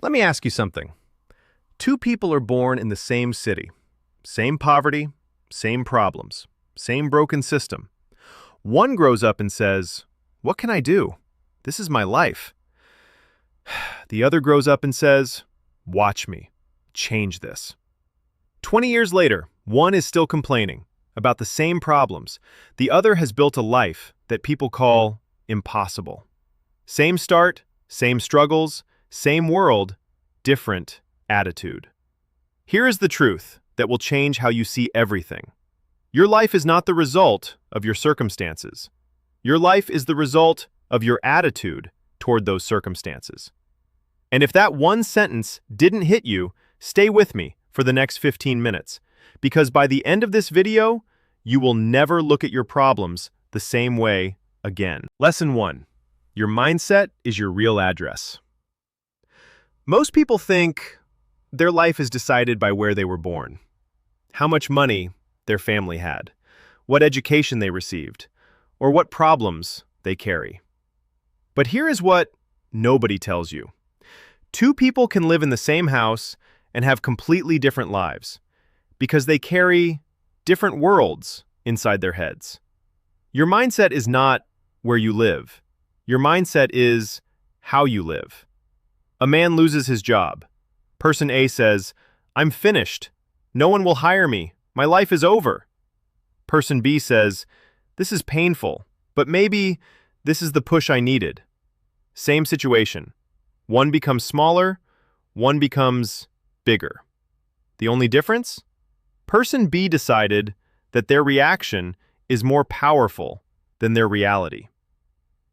Let me ask you something. Two people are born in the same city. Same poverty, same problems, same broken system. One grows up and says, "What can I do? This is my life." The other grows up and says, "Watch me. Change this." 20 years later, one is still complaining about the same problems. The other has built a life that people call impossible. Same start, same struggles, same world, different attitude. Here is the truth that will change how you see everything. Your life is not the result of your circumstances. Your life is the result of your attitude toward those circumstances. And if that one sentence didn't hit you, stay with me for the next 15 minutes, because by the end of this video, you will never look at your problems the same way again. Lesson 1. Your mindset is your real address. Most people think their life is decided by where they were born, how much money their family had, what education they received, or what problems they carry. But here is what nobody tells you. Two people can live in the same house and have completely different lives because they carry different worlds inside their heads. Your mindset is not where you live. Your mindset is how you live. A man loses his job. Person A says, "I'm finished. No one will hire me. My life is over." Person B says, "This is painful, but maybe this is the push I needed." Same situation. One becomes smaller, one becomes bigger. The only difference? Person B decided that their reaction is more powerful than their reality.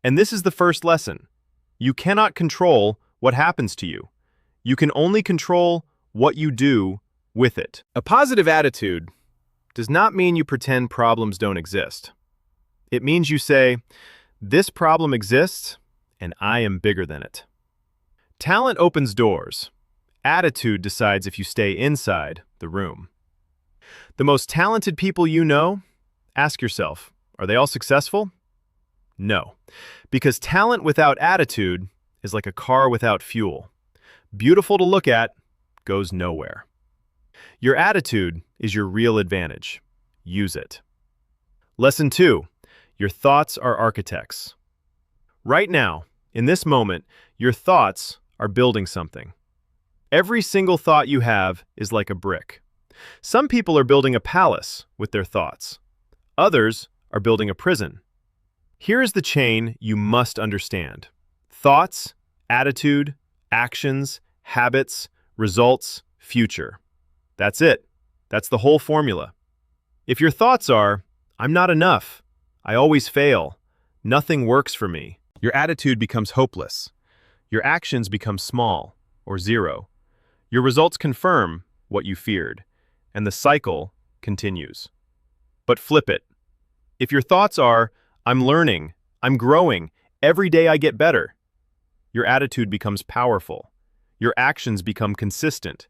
And this is the first lesson. You cannot control what happens to you. You can only control what you do with it. A positive attitude does not mean you pretend problems don't exist. It means you say, "This problem exists, and I am bigger than it." Talent opens doors. Attitude decides if you stay inside the room. The most talented people you know, ask yourself, are they all successful? No, because talent without attitude is like a car without fuel. Beautiful to look at, goes nowhere. Your attitude is your real advantage. Use it. Lesson 2. Your thoughts are architects. Right now, in this moment, your thoughts are building something. Every single thought you have is like a brick. Some people are building a palace with their thoughts. Others are building a prison. Here is the chain you must understand. Thoughts, attitude, actions, habits, results, future. That's it. That's the whole formula. If your thoughts are, "I'm not enough, I always fail, nothing works for me," your attitude becomes hopeless. Your actions become small or zero. Your results confirm what you feared, and the cycle continues. But flip it. If your thoughts are, "I'm learning, I'm growing, every day I get better," your attitude becomes powerful. Your actions become consistent.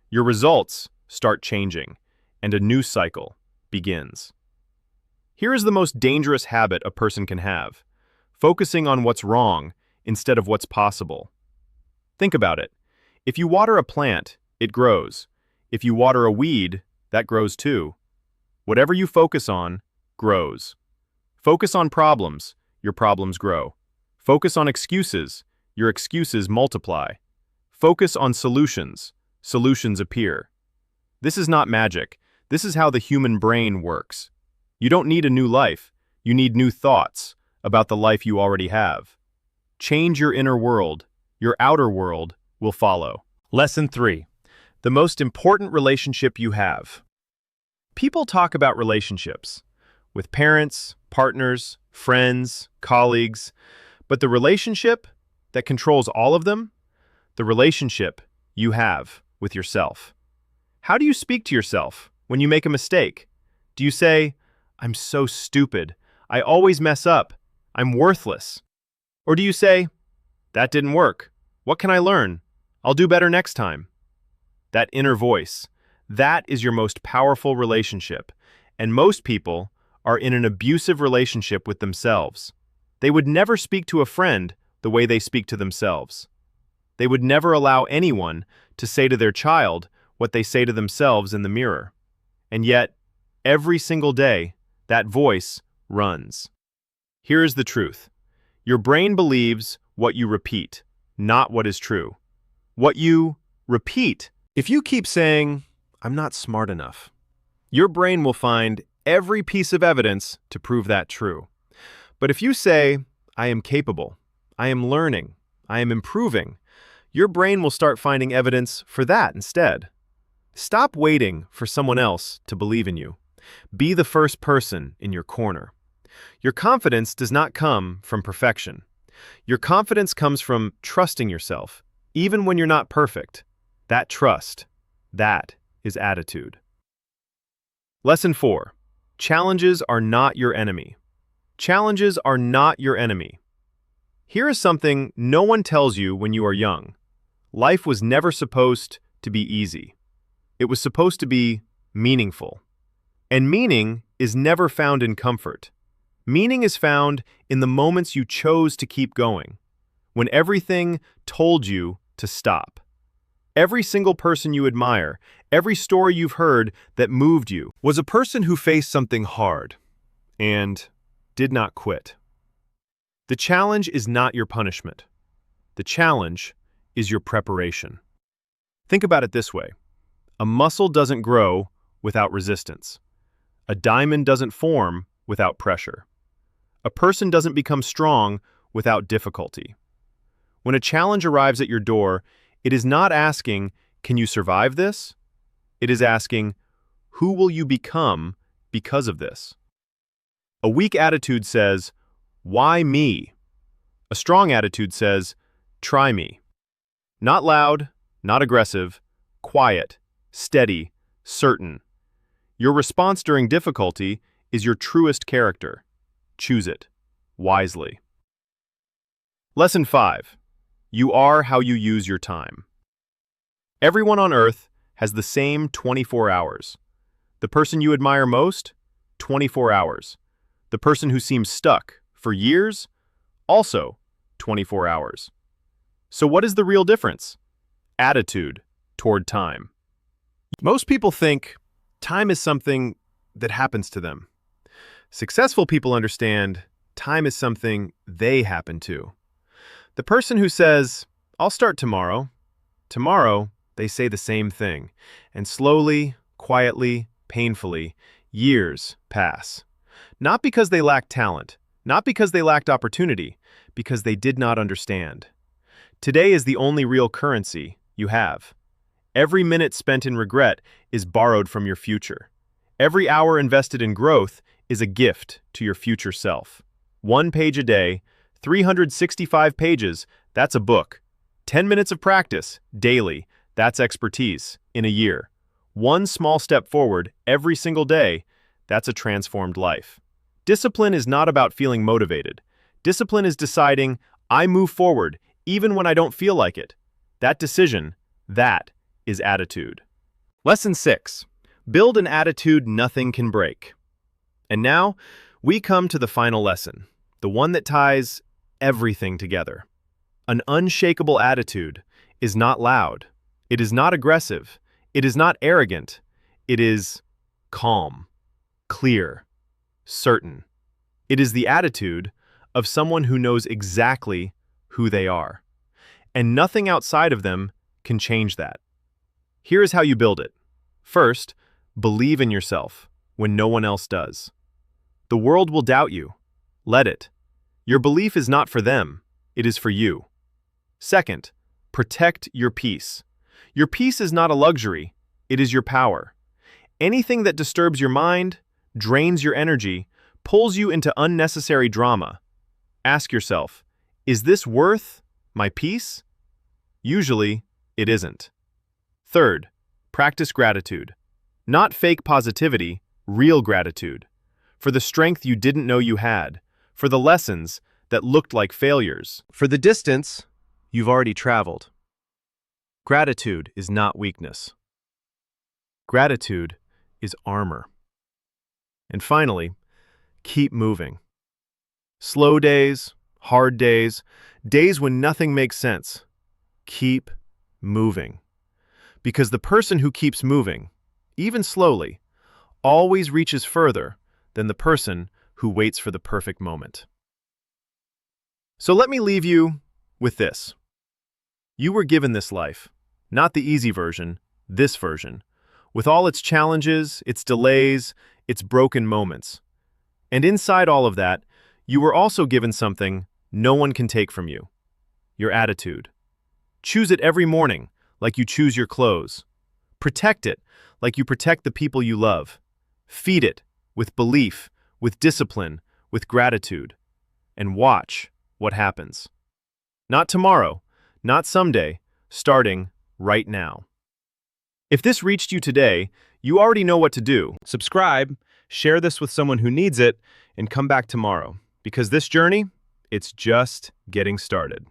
Your results start changing, and a new cycle begins. Here is the most dangerous habit a person can have: focusing on what's wrong instead of what's possible. Think about it. If you water a plant, it grows. If you water a weed, that grows too. Whatever you focus on grows. Focus on problems, your problems grow. Focus on excuses, your excuses multiply. Focus on solutions, solutions appear. This is not magic. This is how the human brain works. You don't need a new life. You need new thoughts about the life you already have. Change your inner world. Your outer world will follow. Lesson 3. The most important relationship you have. People talk about relationships with parents, partners, friends, colleagues, but the relationship that controls all of them, the relationship you have with yourself. How do you speak to yourself when you make a mistake? Do you say, "I'm so stupid, I always mess up, I'm worthless"? Or do you say, "That didn't work, what can I learn? I'll do better next time"? That inner voice, that is your most powerful relationship, and most people are in an abusive relationship with themselves. They would never speak to a friend the way they speak to themselves. They would never allow anyone to say to their child what they say to themselves in the mirror. And yet, every single day, that voice runs. Here is the truth. Your brain believes what you repeat, not what is true. What you repeat. If you keep saying, "I'm not smart enough," your brain will find every piece of evidence to prove that true. But if you say, "I am capable, I am learning, I am improving," your brain will start finding evidence for that instead. Stop waiting for someone else to believe in you. Be the first person in your corner. Your confidence does not come from perfection. Your confidence comes from trusting yourself, even when you're not perfect. That trust, that is attitude. Lesson 4. Challenges are not your enemy. Challenges are not your enemy. Here is something no one tells you when you are young. Life was never supposed to be easy. It was supposed to be meaningful. And meaning is never found in comfort. Meaning is found in the moments you chose to keep going, when everything told you to stop. Every single person you admire, every story you've heard that moved you, was a person who faced something hard and did not quit. The challenge is not your punishment. The challenge is your preparation. Think about it this way. A muscle doesn't grow without resistance. A diamond doesn't form without pressure. A person doesn't become strong without difficulty. When a challenge arrives at your door, it is not asking, "Can you survive this?" It is asking, "Who will you become because of this?" A weak attitude says, "Why me?" A strong attitude says, "Try me." Not loud, not aggressive, quiet, steady, certain. Your response during difficulty is your truest character. Choose it wisely. Lesson 5. You are how you use your time. Everyone on Earth has the same 24 hours. The person you admire most, 24 hours. The person who seems stuck for years, also 24 hours. So what is the real difference? Attitude toward time. Most people think time is something that happens to them. Successful people understand time is something they happen to. The person who says, "I'll start tomorrow," they say the same thing, and slowly, quietly, painfully, years pass. Not because they lacked talent, not because they lacked opportunity, because they did not understand. Today is the only real currency you have. Every minute spent in regret is borrowed from your future. Every hour invested in growth is a gift to your future self. 1 page a day, 365 pages, that's a book. 10 minutes of practice, daily, that's expertise, in a year. One small step forward every single day, that's a transformed life. Discipline is not about feeling motivated. Discipline is deciding, I move forward even when I don't feel like it. That decision, that is attitude. Lesson 6. Build an attitude nothing can break. And now, we come to the final lesson, the one that ties everything together. An unshakable attitude is not loud. It is not aggressive. It is not arrogant. It is calm, clear, certain. It is the attitude of someone who knows exactly who they are. And nothing outside of them can change that. Here is how you build it. First, believe in yourself when no one else does. The world will doubt you. Let it. Your belief is not for them. It is for you. Second, protect your peace. Your peace is not a luxury. It is your power. Anything that disturbs your mind, drains your energy, pulls you into unnecessary drama. Ask yourself, is this worth my peace? Usually, it isn't. Third, practice gratitude. Not fake positivity, real gratitude. For the strength you didn't know you had, for the lessons that looked like failures, for the distance you've already traveled. Gratitude is not weakness. Gratitude is armor. And finally, keep moving. Slow days, hard days, days when nothing makes sense. Keep moving. Because the person who keeps moving, even slowly, always reaches further than the person who waits for the perfect moment. So let me leave you with this. You were given this life, not the easy version, this version, with all its challenges, its delays, its broken moments. And inside all of that, you were also given something no one can take from you: your attitude. Choose it every morning, like you choose your clothes. Protect it, like you protect the people you love. Feed it, with belief, with discipline, with gratitude. And watch what happens. Not tomorrow, not someday, starting right now. If this reached you today, you already know what to do. Subscribe, share this with someone who needs it, and come back tomorrow. Because this journey, it's just getting started.